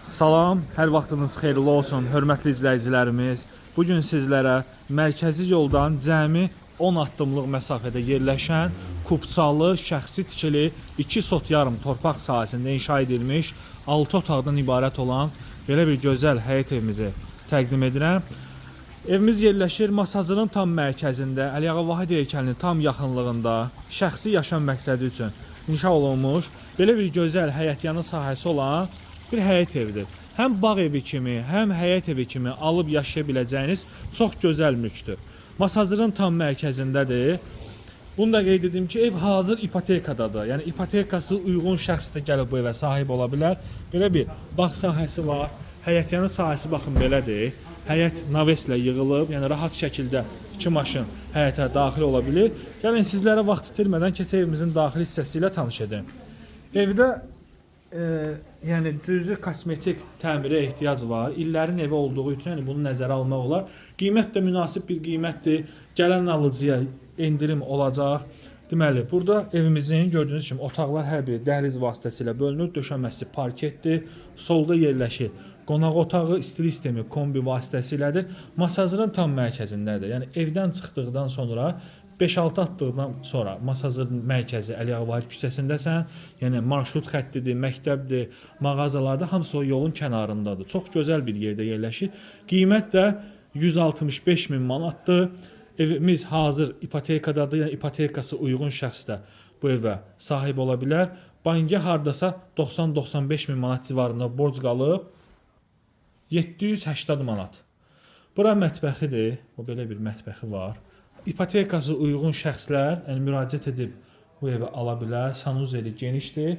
Salam, hər vaxtınız xeyirli olsun, hörmətli izləyicilərimiz. Bugün sizlərə mərkəzi yoldan cəmi 10 addımlıq məsafədə yerləşən Kupçalı şəxsi tikili 2 sot yarım torpaq sahəsində inşa edilmiş 6 otaqdan ibarət olan belə bir gözəl həyət evimizi təqdim edirəm. Evimiz yerləşir Masazırın tam mərkəzində, Əliağa Vahid heykəlinin tam yaxınlığında, şəxsi yaşam məqsədi üçün inşa olunmuş belə bir gözəl həyətyanı sahəsi olan bir həyət evidir. Həm bağ evi kimi, həm həyət evi kimi alıb yaşaya biləcəyiniz çox gözəl mülkdür. Masazırın tam mərkəzindədir. Bunu da qeyd edim ki, ev hazır ipotekadadır. Yəni ipotekası uyğun şəxs də gəlib bu evə sahib ola bilər. Belə bir bağ sahəsi var. Həyətyanı sahəsi baxın belədir. Həyət naveslə yığılıb, yəni rahat şəkildə 2 maşın həyətə daxil ola bilir. Gəlin sizlərə vaxt itirmədən keçək evimizin daxili hissəsi ilə tanış edin. Evdə yəni cüzi kosmetik təmirə ehtiyac var. İllərin evi olduğu üçün yəni bunu nəzərə almaq olar. Qiymət də münasib bir qiymətdir. Gələn alıcıya endirim olacaq. Deməli, burada evimizin gördüyünüz kimi otaqlar hər biri dəhliz vasitəsilə bölünür. Döşəməsi parketdir. Solda yerləşir qonaq otağı, istilik sistemi kombi vasitəsilədir. Masazırın tam mərkəzindədir. Yəni evdən çıxdıqdan sonra 5-6 atdıqdan sonra Masazırın mərkəzi Əliağa Vahid küçəsindəsən. Yəni marşrut xəttidir, məktəbdir, mağazalarda hamısı o yolun kənarındadır. Çox gözəl bir yerdə yerləşir. Qiymət də 165 min manatdır. Evimiz hazır ipotekadadır. Yəni ipotekası uyğun şəxs də bu evə sahib ola bilər. Bankə hardasa 90-95 min manat civarında borc qalıb. 780 manat. Bura mətbəxidir. O belə bir mətbəxi var. İpotekası uyğun şəxslər yəni müraciət edib bu evi ala bilər. Sanuzeli genişdir.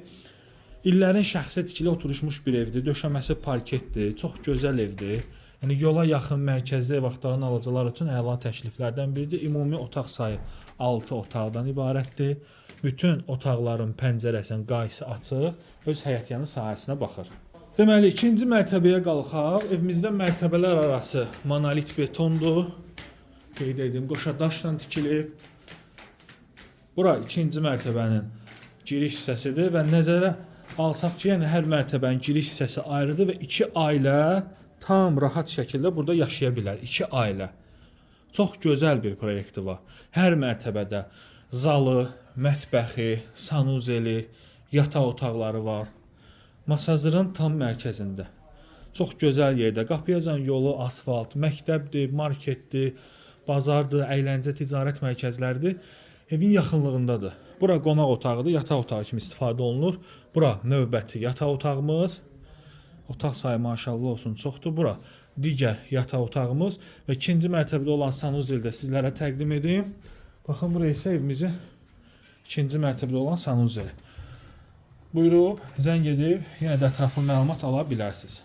İllərin şəxsi tikili oturuşmuş bir evdir. Döşəməsi parketdir. Çox gözəl evdir. Yəni yola yaxın mərkəzdə ev axtaran alıcılar üçün əla təkliflərdən biridir. Ümumi otaq sayı 6 otaqdan ibarətdir. Bütün otaqların pəncərəsinin qayısı açıq, öz həyətyanı sahəsinə baxır. Deməli, ikinci mərtəbəyə qalxaq. Evimizdə mərtəbələr arası monolit betondur. Qeyd edim, qoşa daşla tikilib. Bura ikinci mərtəbənin giriş hissəsidir və nəzərə alsaq ki, yəni hər mərtəbənin giriş hissəsi ayrıdır və 2 ailə tam rahat şəkildə burada yaşaya bilər. 2 ailə. Çox gözəl bir proyekti var. Hər mərtəbədə zalı, mətbəxi, sanuzeli, yataq otaqları var. Masazırın tam mərkəzində. Çox gözəl yerdə. Qapıyacan yolu, asfalt, məktəbdir, marketdir, bazardır, əyləncə, ticarət mərkəzləridir. Evin yaxınlığındadır. Bura qonaq otağıdır, yataq otağı kimi istifadə olunur. Bura növbəti yataq otağımız. Otaq sayı maşallah olsun çoxdur. Bura digər yataq otağımız və ikinci mərtəbədə olan sanuzeli də sizlərə təqdim edeyim. Baxın, buraya isə evimizin ikinci mərtəbədə olan sanuzeli. Buyurub, zəng edib, yenə də ətraflı məlumat ala bilərsiniz.